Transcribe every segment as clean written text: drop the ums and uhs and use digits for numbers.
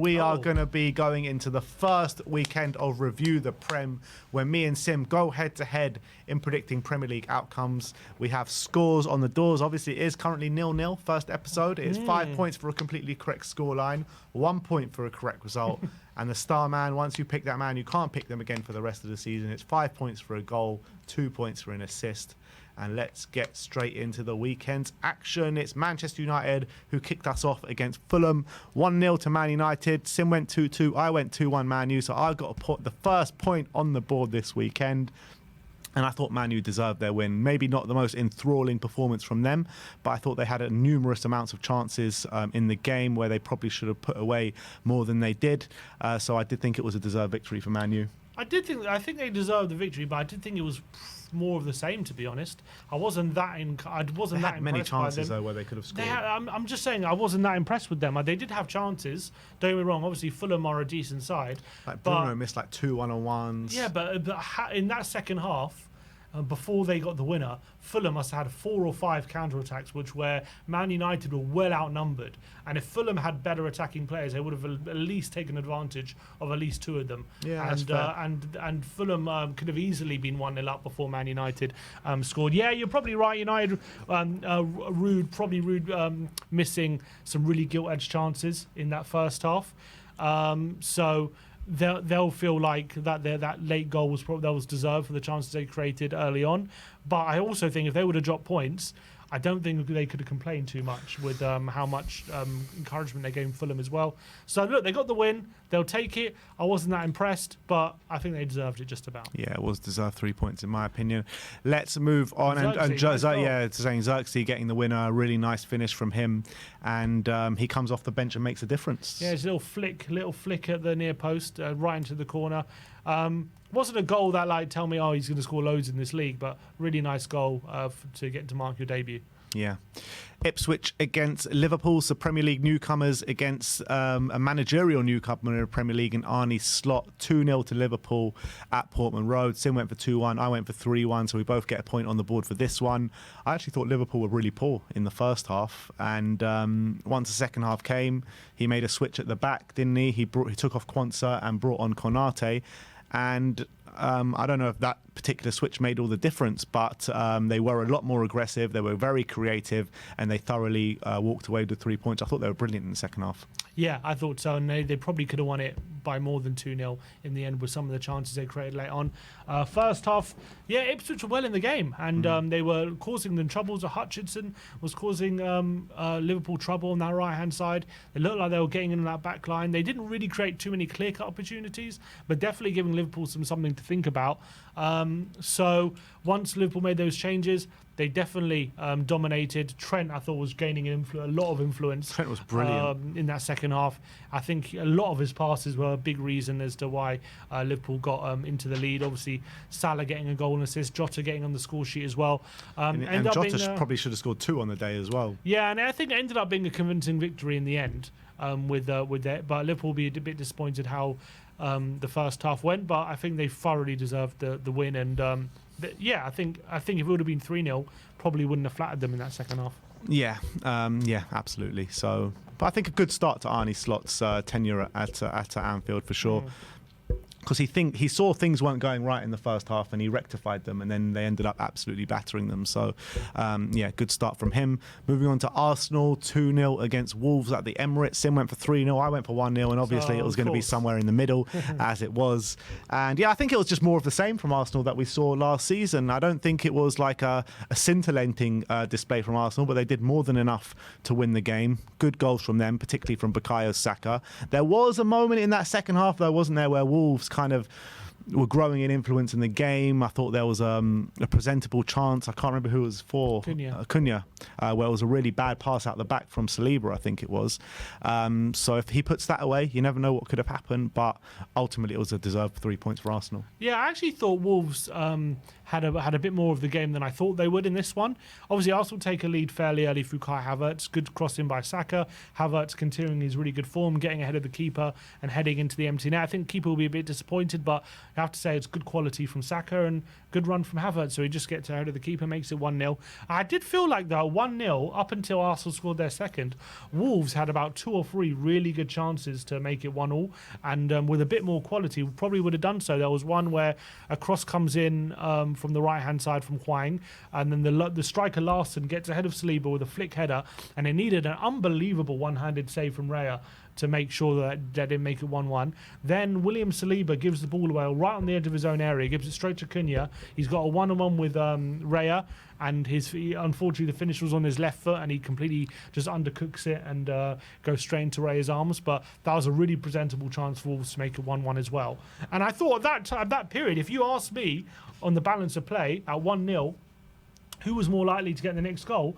We are going to be going into the first weekend of Review the Prem, where me and Sim go head-to-head in predicting Premier League outcomes. We have scores on the doors. Obviously, it is currently 0-0, first episode. It is 5 points for a completely correct scoreline, 1 point for a correct result. And the star man, once you pick that man, you can't pick them again for the rest of the season. It's 5 points for a goal, 2 points for an assist. And let's get straight into the weekend's action. It's Manchester United who kicked us off against Fulham. 1-0 to Man United. Sim went 2-2. I went 2-1 Man U. So I got to put the first point on the board this weekend. And I thought Man U deserved their win. Maybe not the most enthralling performance from them, but I thought they had numerous amounts of chances in the game where they probably should have put away more than they did. So I did think it was a deserved victory for Man U. I think they deserved the victory, but I did think it was more of the same, to be honest. I wasn't that impressed many chances by them. though where they could have scored. I'm just saying I wasn't that impressed with them. They did have chances. Don't get me wrong. Obviously, Fulham are a decent side. Like Bruno missed like 2 1-on-1s. Yeah, but in that second half, before they got the winner, Fulham must have had 4 or 5 counter-attacks, where Man United were well outnumbered. And if Fulham had better attacking players, they would have at least taken advantage of at least 2 of them. Yeah, and Fulham could have easily been 1-0 up before Man United scored. Yeah, you're probably right. United, Rude missing some really gilt-edged chances in that first half. So they'll feel like that late goal was deserved for the chances they created early on. But I also think if they would have dropped points, I don't think they could have complained too much with how much encouragement they gave Fulham as well. So look, they got the win. They'll take it. I wasn't that impressed, but I think they deserved it just about. Yeah, it was deserved 3 points in my opinion. Let's move on. Xerxes getting the winner. A really nice finish from him, and he comes off the bench and makes a difference. Yeah, his little flick at the near post, right into the corner. Wasn't a goal that tell me, he's going to score loads in this league, but really nice goal to get to mark your debut. Yeah. Ipswich against Liverpool, so Premier League newcomers against a managerial newcomer in the Premier League in Arne Slot. 2-0 to Liverpool at Portman Road. Sim went for 2-1, I went for 3-1, so we both get a point on the board for this one. I actually thought Liverpool were really poor in the first half, and once the second half came, he made a switch at the back, didn't he? He took off Quansah and brought on Konate. And I don't know if that particular switch made all the difference, but they were a lot more aggressive. They were very creative, and they thoroughly walked away with 3 points. I thought they were brilliant in the second half. Yeah, I thought so. And they probably could have won it by more than 2-0 in the end with some of the chances they created late on. First half, yeah, Ipswich were well in the game, and they were causing them troubles. Hutchinson was causing Liverpool trouble on that right-hand side. They looked like they were getting in that back line. They didn't really create too many clear-cut opportunities, but definitely giving Liverpool something to think about. So once Liverpool made those changes, they definitely dominated. Trent, I thought, was gaining a lot of influence. Trent was brilliant in that second half. I think a lot of his passes were a big reason as to why Liverpool got into the lead. Obviously, Salah getting a goal and assist, Jota getting on the score sheet as well. And Jota probably should have scored 2 on the day as well. Yeah, and I think it ended up being a convincing victory in the end with that. But Liverpool will be a bit disappointed how the first half went, but I think they thoroughly deserved the win. And I think if it would have been 3-0, probably wouldn't have flattered them in that second half. Yeah, absolutely. So, but I think a good start to Arne Slot's tenure at Anfield for sure. Because he saw things weren't going right in the first half and he rectified them, and then they ended up absolutely battering them. So, good start from him. Moving on to Arsenal, 2-0 against Wolves at the Emirates. Sim went for 3-0, I went for 1-0, and obviously it was going to be somewhere in the middle, as it was. And I think it was just more of the same from Arsenal that we saw last season. I don't think it was like a scintillating display from Arsenal, but they did more than enough to win the game. Good goals from them, particularly from Bukayo Saka. There was a moment in that second half, though, wasn't there, where Wolves kind of were growing in influence in the game. I thought there was a presentable chance. I can't remember who it was for. Cunha, where it was a really bad pass out the back from Saliba, I think it was. So if he puts that away, you never know what could have happened. But ultimately, it was a deserved 3 points for Arsenal. Yeah, I actually thought Wolves had a bit more of the game than I thought they would in this one. Obviously, Arsenal take a lead fairly early through Kai Havertz. Good crossing by Saka. Havertz continuing his really good form, getting ahead of the keeper and heading into the empty net. I think keeper will be a bit disappointed, but have to say it's good quality from Saka and good run from Havertz. So he just gets ahead of the keeper, makes it 1-0. I did feel like, though, 1-0, up until Arsenal scored their second, Wolves had about 2 or 3 really good chances to make it 1-1. And with a bit more quality, probably would have done so. There was one where a cross comes in from the right-hand side from Hwang, and then the striker Larson gets ahead of Saliba with a flick header, and it needed an unbelievable one-handed save from Raya to make sure that they didn't make it 1-1. Then William Saliba gives the ball away right on the edge of his own area, gives it straight to Cunha. He's got a one-on-one with Raya, and unfortunately the finish was on his left foot, and he completely just undercooks it and goes straight into Raya's arms. But that was a really presentable chance for Wolves to make it 1-1 as well. And I thought at that period, if you asked me on the balance of play at 1-0, who was more likely to get the next goal,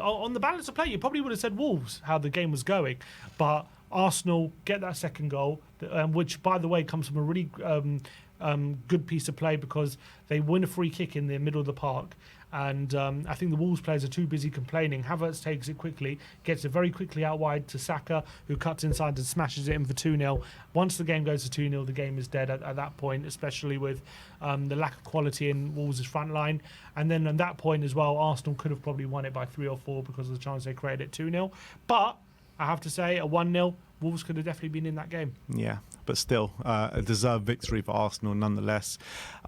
on the balance of play, you probably would have said Wolves, how the game was going. But Arsenal get that second goal, which, by the way, comes from a really good piece of play, because they win a free kick in the middle of the park. And I think the Wolves players are too busy complaining. Havertz takes it quickly, gets it very quickly out wide to Saka, who cuts inside and smashes it in for 2-0. Once the game goes to 2-0, the game is dead at that point, especially with the lack of quality in Wolves' front line. And then at that point as well, Arsenal could have probably won it by 3 or 4 because of the chance they created at 2-0. But I have to say, a 1-0, Wolves could have definitely been in that game. Yeah, but still, a deserved victory for Arsenal nonetheless.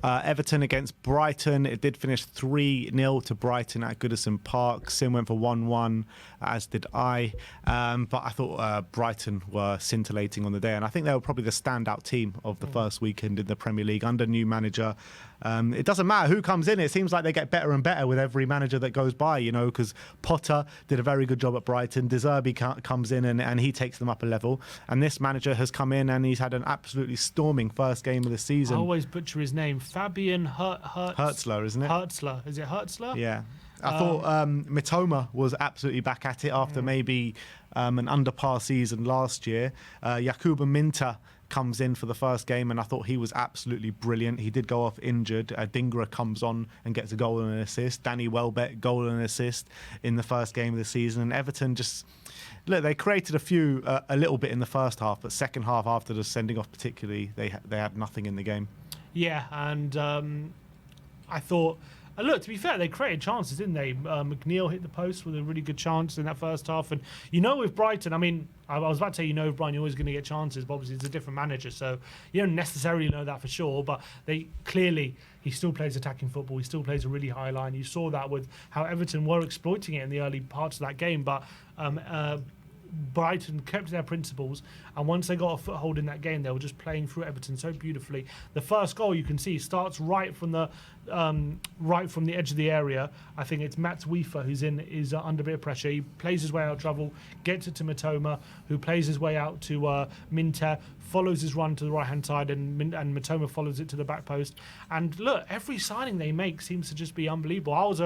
Everton against Brighton. It did finish 3-0 to Brighton at Goodison Park. Sim went for 1-1, as did I. But I thought Brighton were scintillating on the day, and I think they were probably the standout team of the first weekend in the Premier League under new manager. It doesn't matter who comes in. It seems like they get better and better with every manager that goes by, because Potter did a very good job at Brighton. De Zerbi comes in and he takes them up a level. And this manager has come in and he's had an absolutely storming first game of the season. I always butcher his name. Fabian Hertzler, isn't it? Hertzler. Is it Hertzler? Yeah. I thought Mitoma was absolutely back at it after maybe an underpar season last year. Yakuba Minta comes in for the first game, and I thought he was absolutely brilliant. He did go off injured. Dingra comes on and gets a goal and an assist. Danny Welbeck, goal and assist in the first game of the season. And Everton just... Look, they created a little bit in the first half, but second half, after the sending off particularly, they had nothing in the game. Yeah, and I thought... Look, to be fair, they created chances, didn't they? McNeil hit the post with a really good chance in that first half. And, with Brighton, I mean, I was about to say, with Brighton, you're always going to get chances, but obviously it's a different manager, so you don't necessarily know that for sure. But he still plays attacking football. He still plays a really high line. You saw that with how Everton were exploiting it in the early parts of that game. But Brighton kept their principles, and once they got a foothold in that game, they were just playing through Everton so beautifully. The first goal, you can see, starts right from the edge of the area. I think it's Mats Wiefer who's under a bit of pressure. He plays his way out of trouble, gets it to Mitoma, who plays his way out to Minter, follows his run to the right-hand side, and Mitoma follows it to the back post. And look, every signing they make seems to just be unbelievable. I was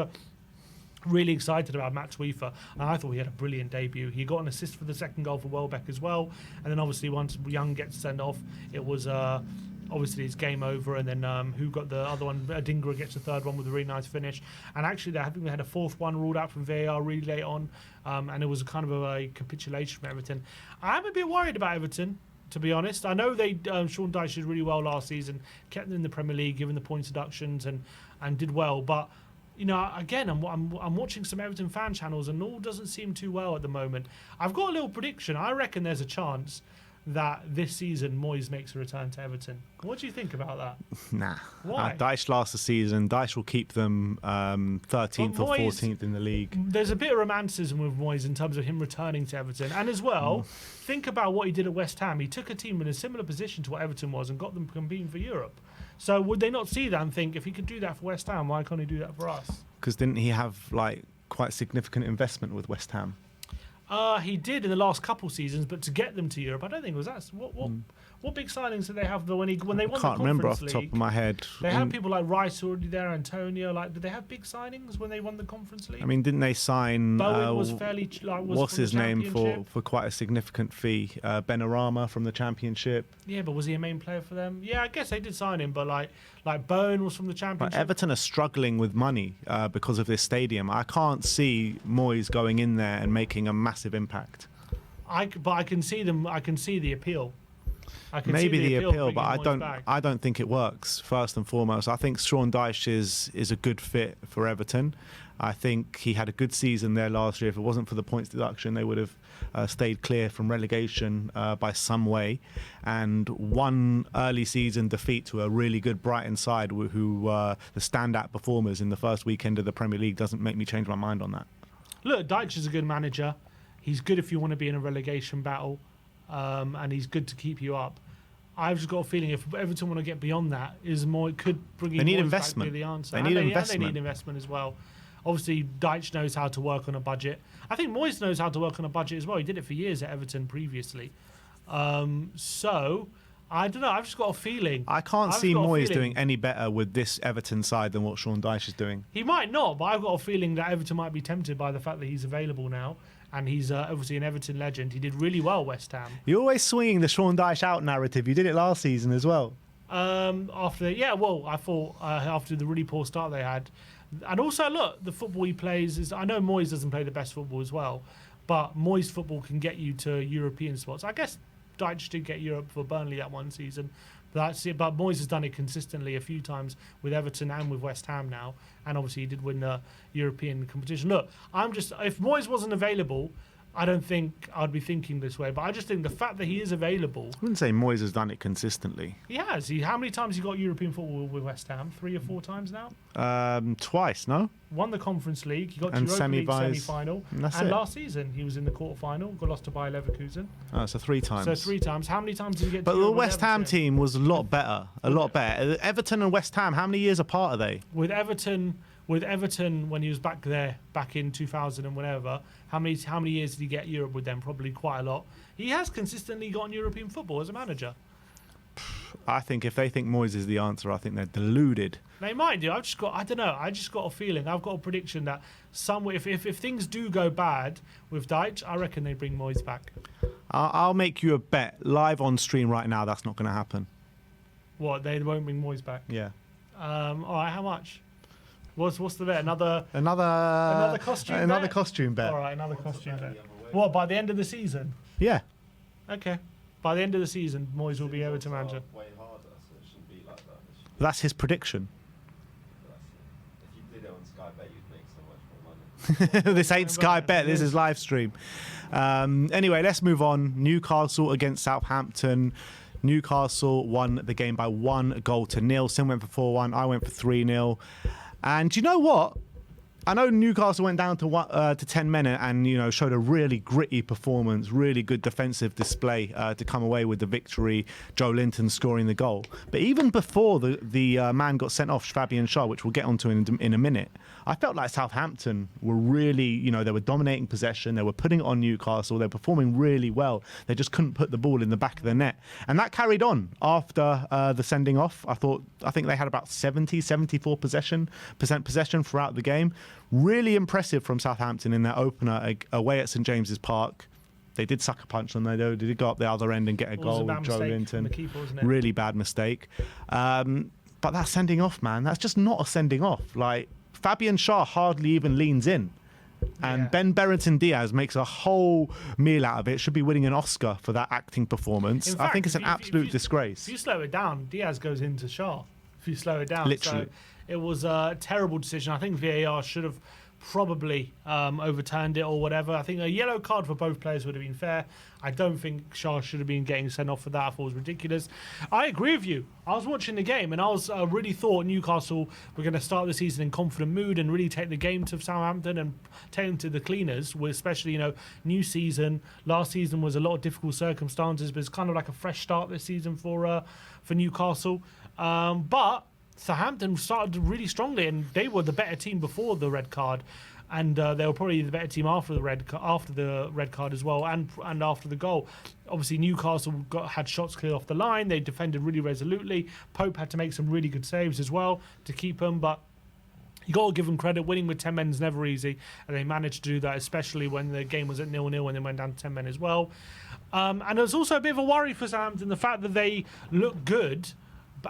really excited about Matt Wiefer, and I thought he had a brilliant debut. He got an assist for the second goal for Welbeck as well, and then obviously once Young gets sent off, it was obviously it's game over. And then who got the other one? Dingra gets the third one with a really nice finish. And actually, I think they had a fourth one ruled out from VAR really late on, and it was kind of a capitulation from Everton. I'm a bit worried about Everton, to be honest. I know they Sean Dyche did really well last season, kept them in the Premier League, given the points deductions, and did well, but again, I'm watching some Everton fan channels, and all doesn't seem too well at the moment. I've got a little prediction. I reckon there's a chance that this season Moyes makes a return to Everton. What do you think about that? Nah. Why? Dyche lasts the season. Dyche will keep them 13th or 14th in the league. There's a bit of romanticism with Moyes in terms of him returning to Everton. And as well, think about what he did at West Ham. He took a team in a similar position to what Everton was and got them competing for Europe. So would they not see that and think, if he could do that for West Ham, why can't he do that for us? Because didn't he have quite significant investment with West Ham? He did in the last couple seasons, but to get them to Europe, I don't think it was that. What big signings did they have when they won the Conference League? I can't remember off the top of my head. They had people like Rice already there, Antonio. Did they have big signings when they won the Conference League? I mean, didn't they sign? Bowen was fairly. What's his name for quite a significant fee? Benarama from the Championship. Yeah, but was he a main player for them? Yeah, I guess they did sign him, but like Bowen was from the Championship. But Everton are struggling with money because of this stadium. I can't see Moyes going in there and making a massive impact. But I can see them. I can see the appeal. I can Maybe see the appeal, bringing but Moyes back. I don't think it works. First and foremost, I think Sean Dyche is a good fit for Everton. I think he had a good season there last year. If it wasn't for the points deduction, they would have stayed clear from relegation by some way. And one early season defeat to a really good Brighton side, who were the standout performers in the first weekend of the Premier League, doesn't make me change my mind on that. Look, Dyche is a good manager. He's good if you want to be in a relegation battle, and he's good to keep you up. I've just got a feeling if Everton want to get beyond that, it could bring in They need Moyes investment. back to the answer. They need investment. They need investment as well. Obviously, Dyche knows how to work on a budget. I think Moyes knows how to work on a budget as well. He did it for years at Everton previously. So, I don't know. I've just got a feeling. I can't see Moyes doing any better with this Everton side than what Sean Dyche is doing. He might not, but I've got a feeling that Everton might be tempted by the fact that he's available now. And he's obviously an Everton legend. He did really well, West Ham. You're always swinging the Sean Dyche out narrative. You did it last season as well. I thought after the really poor start they had. And also, look, the football he plays is... I know Moyes doesn't play the best football as well, but Moyes' football can get you to European spots. I guess Dyche did get Europe for Burnley that one season. That's it. But Moyes has done it consistently a few times with Everton and with West Ham now. And obviously he did win the European competition. Look, if Moyes wasn't available, I don't think I'd be thinking this way. But I just think the fact that he is available... I wouldn't say Moyes has done it consistently. He has. How many times he got European football with West Ham? 3 or 4 times now? Twice, no? Won the Conference League. He got to And Europa League semi-finals. semi-final. That's And it. last season he was in the quarter-final. Got lost to Bayer Leverkusen. So 3 times. So 3 times. How many times did he get to But the Europe with West Ham Everton? team was a lot better. A lot better. Everton and West Ham, how many years apart are they? With Everton, when he was back in 2000 and whatever, how many years did he get Europe with them? Probably quite a lot. He has consistently gotten European football as a manager. I think if they think Moyes is the answer, I think they're deluded. They might do. I just got a feeling. I've got a prediction that if things do go bad with Dyche, I reckon they bring Moyes back. I'll make you a bet live on stream right now. That's not going to happen. What, they won't bring Moyes back? Yeah. All right. How much? What's the bet? Another costume. Another bet? costume bet. All right, another costume bet. What, by the end of the season? Yeah. Okay. By the end of the season, Moyes will be Everton manager. Way harder, so it shouldn't be like that. That's his prediction. If you did it on Sky Bet, you'd make so much more money. This ain't Sky Bet. This is live stream. Anyway, let's move on. Newcastle against Southampton. Newcastle won the game by 1-0. Sim went for 4-1. I went for 3-0. And do you know what? I know Newcastle went down to 10 men and showed a really gritty performance, really good defensive display to come away with the victory. Joe Linton scoring the goal. But even before the man got sent off, Fabian Schär, which we'll get onto in a minute, I felt like Southampton were really, they were dominating possession. They were putting it on Newcastle. They were performing really well. They just couldn't put the ball in the back of the net. And that carried on after the sending off. I think they had about 74% possession throughout the game. Really impressive from Southampton in their opener away at St James's Park. They did suck a punch on there, though. They did go up the other end and get a goal with Joe Linton. Really bad mistake. But that sending off, man, that's just not a sending off. Like, Fabian Schär hardly even leans in. And Ben Berrington Diaz makes a whole meal out of it. Should be winning an Oscar for that acting performance. In fact, I think it's an absolute disgrace. If you slow it down, Diaz goes into Schär. If you slow it down. Literally. So it was a terrible decision. I think VAR should have probably overturned it or whatever. I think a yellow card for both players would have been fair. I don't think Schär should have been getting sent off for that. I thought it was ridiculous. I agree with you. I was watching the game and I was really thought Newcastle were going to start the season in confident mood and really take the game to Southampton and take them to the cleaners, especially, new season. Last season was a lot of difficult circumstances, but it's kind of like a fresh start this season for Newcastle. But Southampton started really strongly, and they were the better team before the red card, and they were probably the better team after the red card as well, and after the goal. Obviously, Newcastle had shots cleared off the line. They defended really resolutely. Pope had to make some really good saves as well to keep them, but you got to give them credit. Winning with 10 men is never easy, and they managed to do that, especially when the game was at 0-0 and they went down to 10 men as well. And there's also a bit of a worry for Southampton, the fact that they look good,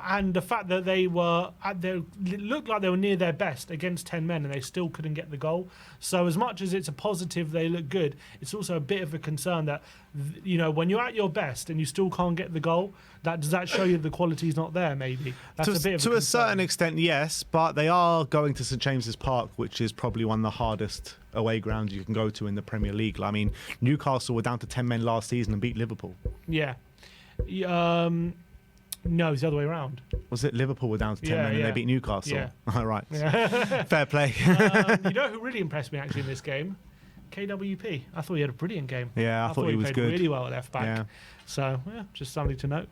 And the fact that they were it looked like they were near their best against 10 men and they still couldn't get the goal. So as much as it's a positive, they look good, it's also a bit of a concern that, when you're at your best and you still can't get the goal, does that show you the quality's not there? Maybe that's a bit of to a certain extent, yes, but they are going to St James's Park, which is probably one of the hardest away grounds you can go to in the Premier League. I mean, Newcastle were down to 10 men last season and beat Liverpool. Yeah. No, it's the other way around. Was it Liverpool were down to 10 men and they beat Newcastle? Yeah. All right. Fair play. You know who really impressed me actually in this game? KWP. I thought he had a brilliant game. Yeah, I thought he was played good. really well at left back. Yeah. So, just something to note.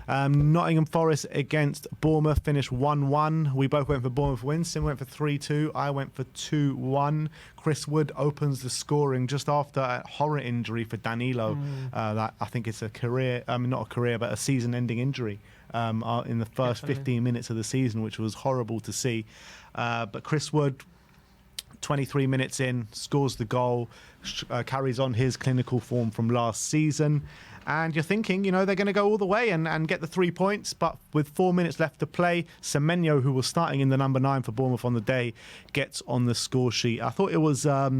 Nottingham Forest against Bournemouth finished 1-1. We both went for Bournemouth win. Sim went for 3-2. I went for 2-1. Chris Wood opens the scoring just after a horror injury for Danilo. That I think it's a career, not a career, but a season-ending injury in the first 15 minutes of the season, which was horrible to see. But Chris Wood, 23 minutes in, scores the goal, carries on his clinical form from last season. And you're thinking, they're going to go all the way and get the 3 points. But with 4 minutes left to play, Semenyo, who was starting in the number 9 for Bournemouth on the day, gets on the score sheet. I thought it was a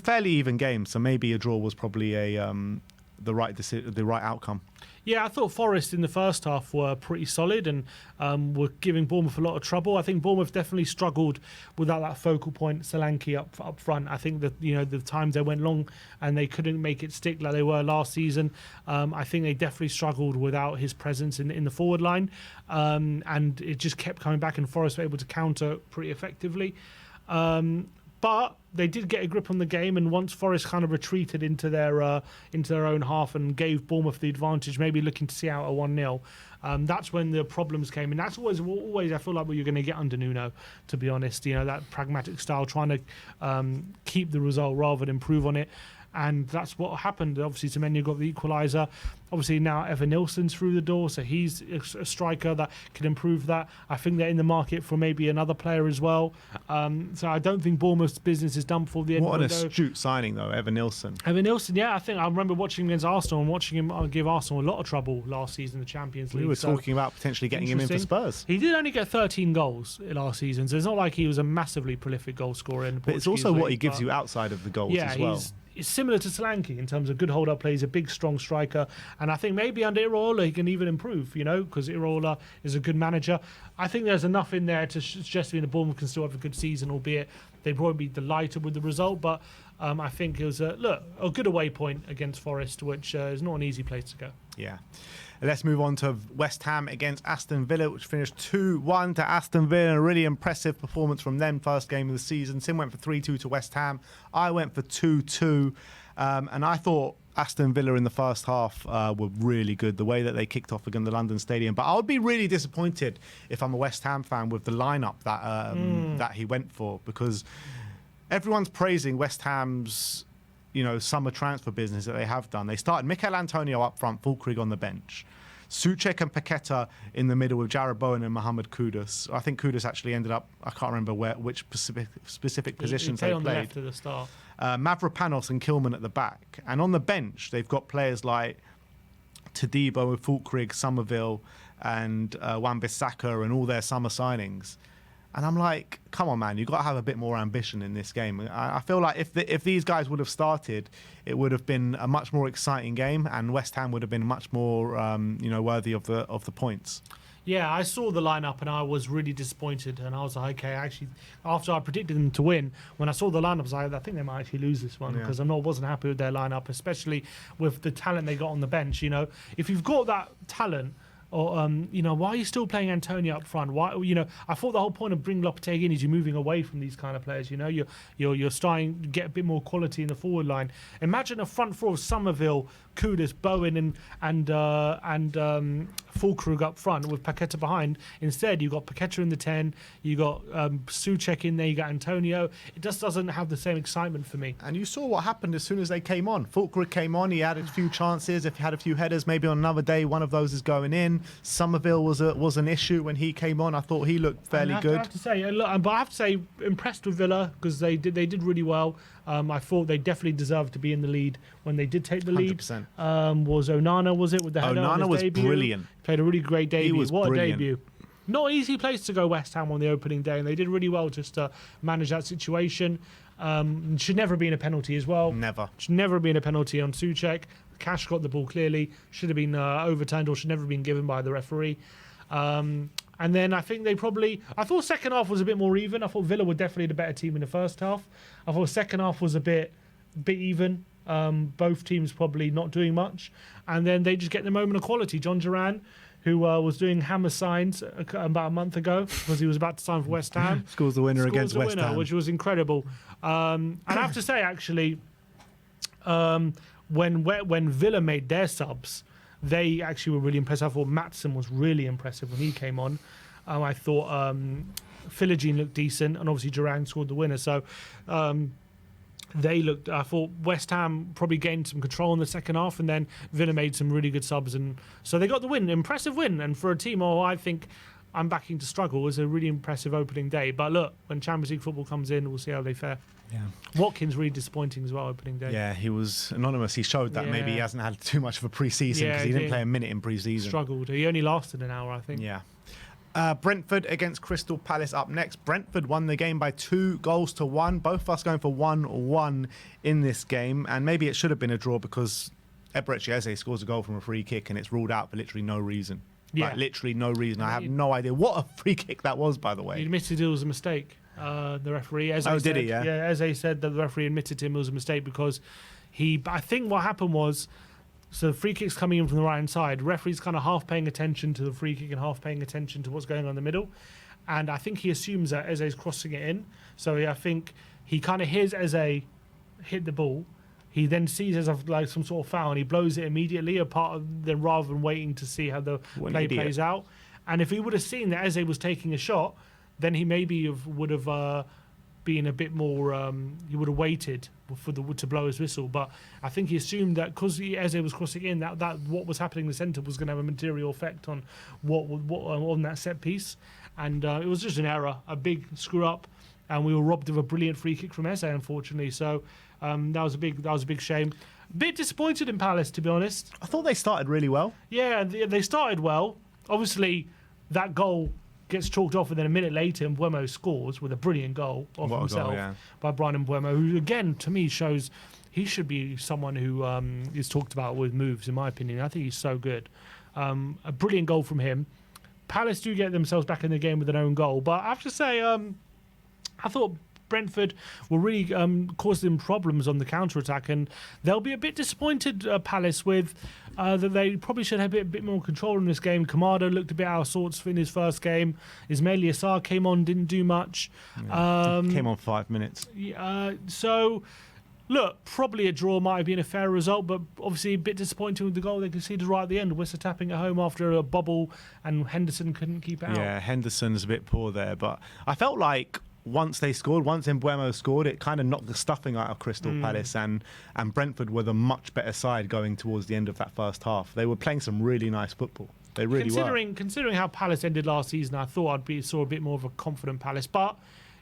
fairly even game, so maybe a draw was probably the right outcome. Yeah, I thought Forest in the first half were pretty solid and were giving Bournemouth a lot of trouble. I think Bournemouth definitely struggled without that focal point, Solanke up front. I think that the times they went long and they couldn't make it stick like they were last season. I think they definitely struggled without his presence in the forward line, and it just kept coming back. And Forest were able to counter pretty effectively. But they did get a grip on the game, and once Forest kind of retreated into their own half and gave Bournemouth the advantage, maybe looking to see out a 1-0, that's when the problems came. And that's always I feel like what you're going to get under Nuno, to be honest. That pragmatic style, trying to keep the result rather than improve on it. And that's what happened. Obviously, Semenyo got the equaliser. Obviously, now Evan Nilsson's through the door, so he's a striker that can improve that. I think they're in the market for maybe another player as well. So I don't think Bournemouth's business is done before the end of the window. What an astute signing, though, Evan Nilsson. Evan Nilsson, yeah, I remember watching him against Arsenal and watching him give Arsenal a lot of trouble last season in the Champions League. We were talking about potentially getting him in for Spurs. He did only get 13 goals last season, so it's not like he was a massively prolific goal scorer in the But it's also what he gives you outside of the goals as well. It's similar to Solanke in terms of good hold-up plays, a big, strong striker. And I think maybe under Iraola he can even improve, because Iraola is a good manager. I think there's enough in there to suggest that Bournemouth can still have a good season, albeit they'd probably be delighted with the result. But I think it was a good away point against Forest, which is not an easy place to go. Yeah. Let's move on to West Ham against Aston Villa, which finished 2-1 to Aston Villa. A really impressive performance from them, first game of the season. Sim went for 3-2 to West Ham. I went for 2-2. And I thought Aston Villa in the first half were really good, the way that they kicked off against the London Stadium. But I would be really disappointed if I'm a West Ham fan with the lineup that he went for, because everyone's praising West Ham's summer transfer business that they have done. They started Mikel Antonio up front, Fulkrig on the bench. Souček and Paqueta in the middle with Jared Bowen and Mohamed Kudus. I think Kudus actually ended up, I can't remember which specific positions they on played. The left at the start. Mavropanos and Kilman at the back. And on the bench, they've got players like Todibo, Fulkrig, Somerville, and Wan-Bissaka and all their summer signings. And I'm like, come on, man, you've got to have a bit more ambition in this game. I feel like if these guys would have started, it would have been a much more exciting game, and West Ham would have been much more, worthy of the points. Yeah, I saw the lineup and I was really disappointed. And I was like, okay, actually, after I predicted them to win, when I saw the lineup, I was like, I think they might actually lose this one, because wasn't happy with their lineup, especially with the talent they got on the bench. If you've got that talent, or why are you still playing Antonio up front? Why, I thought the whole point of bringing Lopetegui in is you're moving away from these kind of players. You're starting to get a bit more quality in the forward line. Imagine a front four of Somerville, Kudus, Bowen, and Fulkrug up front with Paqueta behind. Instead, you've got Paqueta in the 10, you got Souček in there, you got Antonio. It just doesn't have the same excitement for me. And you saw what happened as soon as they came on. Fulkrug came on, he had a few chances. If he had a few headers, maybe on another day, one of those is going in. Somerville was an issue when he came on. I thought he looked fairly good. I have to say, impressed with Villa, because they did really well. I thought they definitely deserved to be in the lead when they did take the lead. 100%. Was Onana, was it, with the header on Onana his was debut? brilliant. Played a really great debut. was What brilliant. a debut. Not easy place to go, West Ham, on the opening day, and they did really well just to manage that situation. Should never have been a penalty as well. Never. Should never have been a penalty on Souček. Cash got the ball clearly. Should have been overturned or should never have been given by the referee. And then I think I thought second half was a bit more even. I thought Villa were definitely the better team in the first half. I thought second half was a bit even. Both teams probably not doing much. And then they just get the moment of quality. John Duran, who was doing hammer signs about a month ago because he was about to sign for West Ham. Scores the winner against West Ham. Which was incredible. And I have to say, actually, when Villa made their subs, they actually were really impressive. I thought Maatsen was really impressive when he came on. I thought Philogene looked decent, and obviously Duran scored the winner. So I thought West Ham probably gained some control in the second half, and then Villa made some really good subs, and so they got the win. Impressive win, and for a team I think I'm backing to struggle, it was a really impressive opening day. But look, when Champions League football comes in, we'll see how they fare. Yeah. Watkins really disappointing as well opening day. Yeah, he was anonymous. He showed that maybe he hasn't had too much of a pre-season because he didn't play a minute in pre-season. Struggled. He only lasted an hour, I think. Yeah. Brentford against Crystal Palace up next. Brentford won the game by 2-1. Both of us going for 1-1 in this game. And maybe it should have been a draw because Eberechi Eze scores a goal from a free kick and it's ruled out for literally no reason. Yeah. Like, literally no reason. I have no idea what a free kick that was, by the way. He admitted it was a mistake, the referee. Eze did said, he? Yeah. Yeah, Eze said that the referee admitted to him it was a mistake because I think what happened was, so the free kick's coming in from the right-hand side. Referee's kind of half paying attention to the free kick and half paying attention to what's going on in the middle. And I think he assumes that Eze's crossing it in. So I think he kind of hears Eze hit the ball. He then sees it as like some sort of foul and he blows it immediately rather than waiting to see how the play plays out. And if he would have seen that Eze was taking a shot, then he maybe would have been a bit more. He would have waited to blow his whistle. But I think he assumed that because Eze was crossing in, that what was happening in the centre was going to have a material effect on what on that set piece. And it was just an error, a big screw up, and we were robbed of a brilliant free kick from Eze, unfortunately. So that was a big shame. A bit disappointed in Palace, to be honest. I thought they started really well. Yeah, they started well. Obviously, that goal gets chalked off, and then a minute later, Mbeumo scores with a brilliant goal of himself by Brian Mbeumo, who again to me shows he should be someone who is talked about with moves. In my opinion, I think he's so good. A brilliant goal from him. Palace do get themselves back in the game with an own goal, but I have to say, I thought Brentford were really causing them problems on the counter-attack, and they'll be a bit disappointed, Palace, with that they probably should have a bit more control in this game. Kamada looked a bit out of sorts in his first game. Ismail Yassar came on, didn't do much. Came on 5 minutes. So, look, probably a draw might have been a fair result, but obviously a bit disappointing with the goal they conceded right at the end. Worcester tapping at home after a bobble, and Henderson couldn't keep it out. Yeah, Henderson's a bit poor there, but I felt like once Mbeumo scored, it kind of knocked the stuffing out of Crystal Palace, and Brentford were the much better side going towards the end of that first half. They were playing some really nice football. They really were. Considering how Palace ended last season, I thought saw a bit more of a confident Palace, but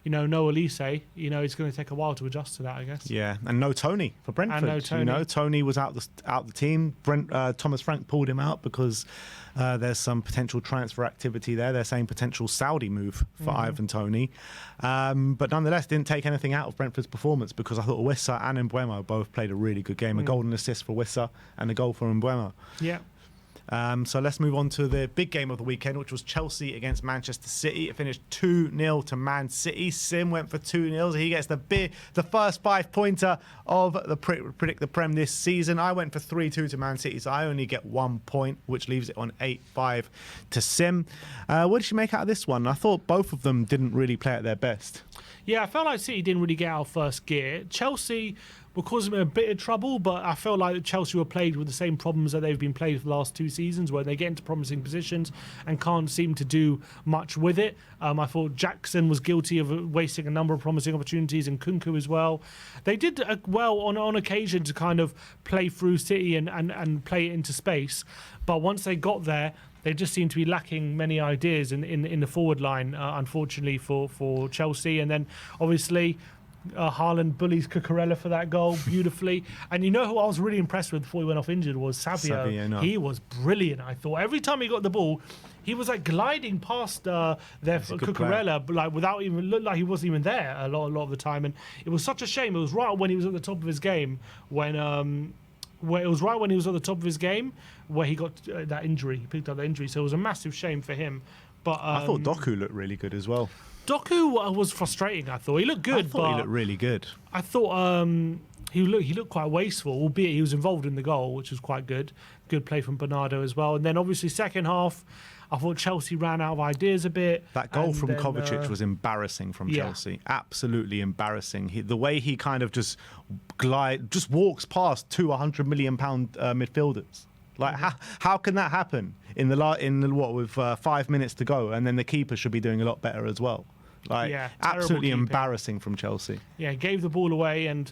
no Elise, it's going to take a while to adjust to that, I guess. Yeah, and no Tony for Brentford. And no Tony. Tony was out the team. Thomas Frank pulled him out because there's some potential transfer activity there. They're saying potential Saudi move for Ivan Toney. But nonetheless, didn't take anything out of Brentford's performance because I thought Wissa and Mbeumo both played a really good game. A golden assist for Wissa and a goal for Mbeumo. Yeah. So let's move on to the big game of the weekend, which was Chelsea against Manchester City. It finished 2-0 to Man City. Sim went for 2-0. He gets the first 5-pointer of the Predict the Prem this season. I went for 3-2 to Man City, so I only get 1 point, which leaves it on 8-5 to Sim. What did you make out of this one? I thought both of them didn't really play at their best. Yeah, I felt like City didn't really get out of first gear. Chelsea were causing them a bit of trouble, but I felt like Chelsea were played with the same problems that they've been played for the last 2 seasons, where they get into promising positions and can't seem to do much with it. I thought Jackson was guilty of wasting a number of promising opportunities, and Kunku as well. They did well on occasion to kind of play through City and play it into space, but once they got there, they just seem to be lacking many ideas in the forward line, unfortunately for Chelsea. And then obviously Haaland bullies Cucurella for that goal beautifully. And you know who I was really impressed with before he went off injured was Savio. No. He was brilliant, I thought. Every time he got the ball, he was like gliding past their Cucurella, but like without even look like he wasn't even there a lot of the time. And it was such a shame. It was right when he was at the top of his game where it was right when he was at the top of his game where he got that injury. He picked up that injury, so it was a massive shame for him. But I thought Doku looked really good as well. Doku was frustrating. I thought he looked good. He looked really good. I thought he looked quite wasteful, albeit he was involved in the goal, which was quite good. Good play from Bernardo as well. And then obviously second half, I thought Chelsea ran out of ideas a bit. That goal from Kovacic was embarrassing from Chelsea. Absolutely embarrassing. The way he kind of just walks past two £100 million midfielders. Like how can that happen with 5 minutes to go, and then the keeper should be doing a lot better as well. Like absolutely embarrassing from Chelsea. Yeah, gave the ball away, and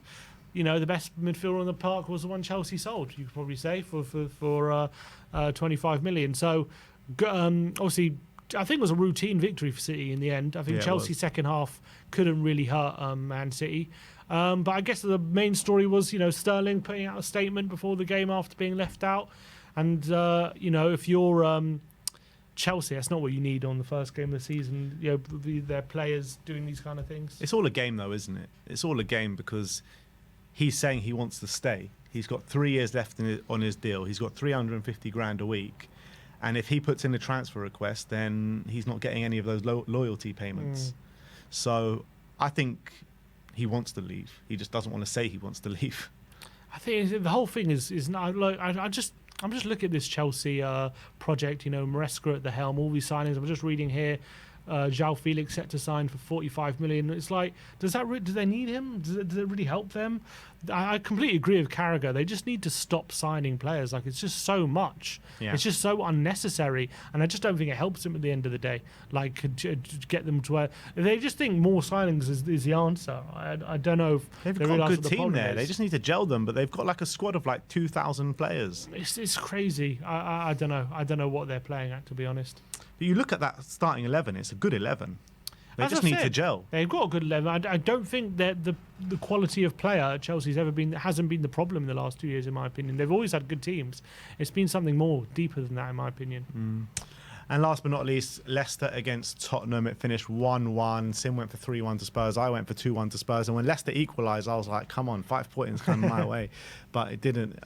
the best midfielder on the park was the one Chelsea sold. You could probably say for 25 million. So obviously, I think it was a routine victory for City in the end. I think Chelsea's second half couldn't really hurt Man City. But I guess the main story was Sterling putting out a statement before the game after being left out. And, if you're Chelsea, that's not what you need on the first game of the season. Their players doing these kind of things. It's all a game, though, isn't it? It's all a game because he's saying he wants to stay. He's got 3 years left on his deal. He's got 350 grand a week. And if he puts in a transfer request, then he's not getting any of those loyalty payments. So I think he wants to leave. He just doesn't want to say he wants to leave. I think the whole thing is not like I'm just looking at this Chelsea project. Maresca at the helm, all these signings. I'm just reading here. João Felix set to sign for 45 million. It's like, do they need him? Does it really help them? I completely agree with Carragher. They just need to stop signing players. Like, it's just so much. Yeah. It's just so unnecessary, and I just don't think it helps them at the end of the day. Like, to get them to where they just think more signings is the answer. I don't know if they've got a good team there. They just need to gel them, but they've got like a squad of like 2,000 players. It's crazy. I don't know. I don't know what they're playing at, to be honest. But you look at that starting 11, it's a good 11. They just need to gel. They've got a good 11. I don't think that the quality of player at Chelsea's hasn't been the problem in the last 2 years, in my opinion. They've always had good teams. It's been something more deeper than that, in my opinion. And last but not least, Leicester against Tottenham. It finished 1-1. Sim went for 3-1 to Spurs. I went for 2-1 to Spurs. And when Leicester equalised, I was like, come on, 5 points coming my way. But it didn't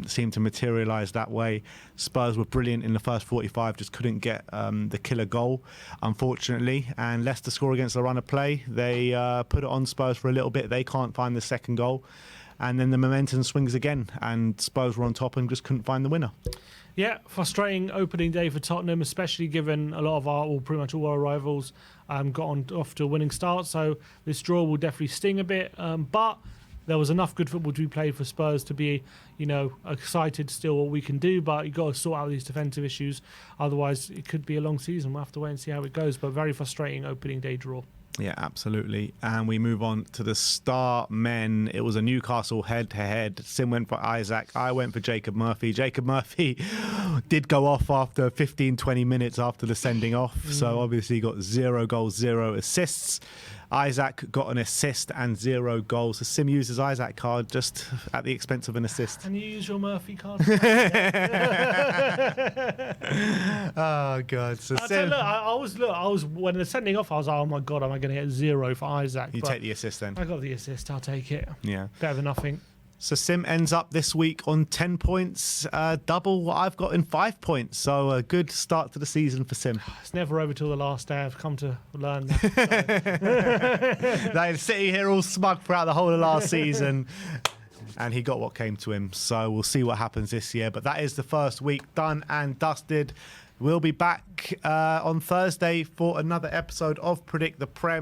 seem to materialise that way. Spurs were brilliant in the first 45, just couldn't get the killer goal, unfortunately. And Leicester score against the run of play. They put it on Spurs for a little bit. They can't find the second goal. And then the momentum swings again. And Spurs were on top and just couldn't find the winner. Yeah, frustrating opening day for Tottenham, especially given a lot of pretty much all our rivals got off to a winning start. So this draw will definitely sting a bit. But there was enough good football to be played for Spurs to be, excited still what we can do. But you've got to sort out these defensive issues. Otherwise, it could be a long season. We'll have to wait and see how it goes. But very frustrating opening day draw. Yeah, absolutely. And we move on to the star men. It was a Newcastle head-to-head. Sim went for Isaac. I went for Jacob Murphy. Jacob Murphy did go off after 15, 20 minutes after the sending off. So obviously he got 0 goals, 0 assists. Isaac got an assist and 0 goals. So Sim used his Isaac card just at the expense of an assist. And you use your Murphy card? Oh, God. So Sim, I was when the sending off, I was like, oh, my God, am I going to get 0 for Isaac? You take the assist then? I got the assist. I'll take it. Yeah. Better than nothing. So Sim ends up this week on 10 points, double what I've got in 5 points. So a good start to the season for Sim. It's never over till the last day. I've come to learn that. They City here all smug throughout the whole of last season. And he got what came to him. So we'll see what happens this year. But that is the first week done and dusted. We'll be back on Thursday for another episode of Predict the Prem.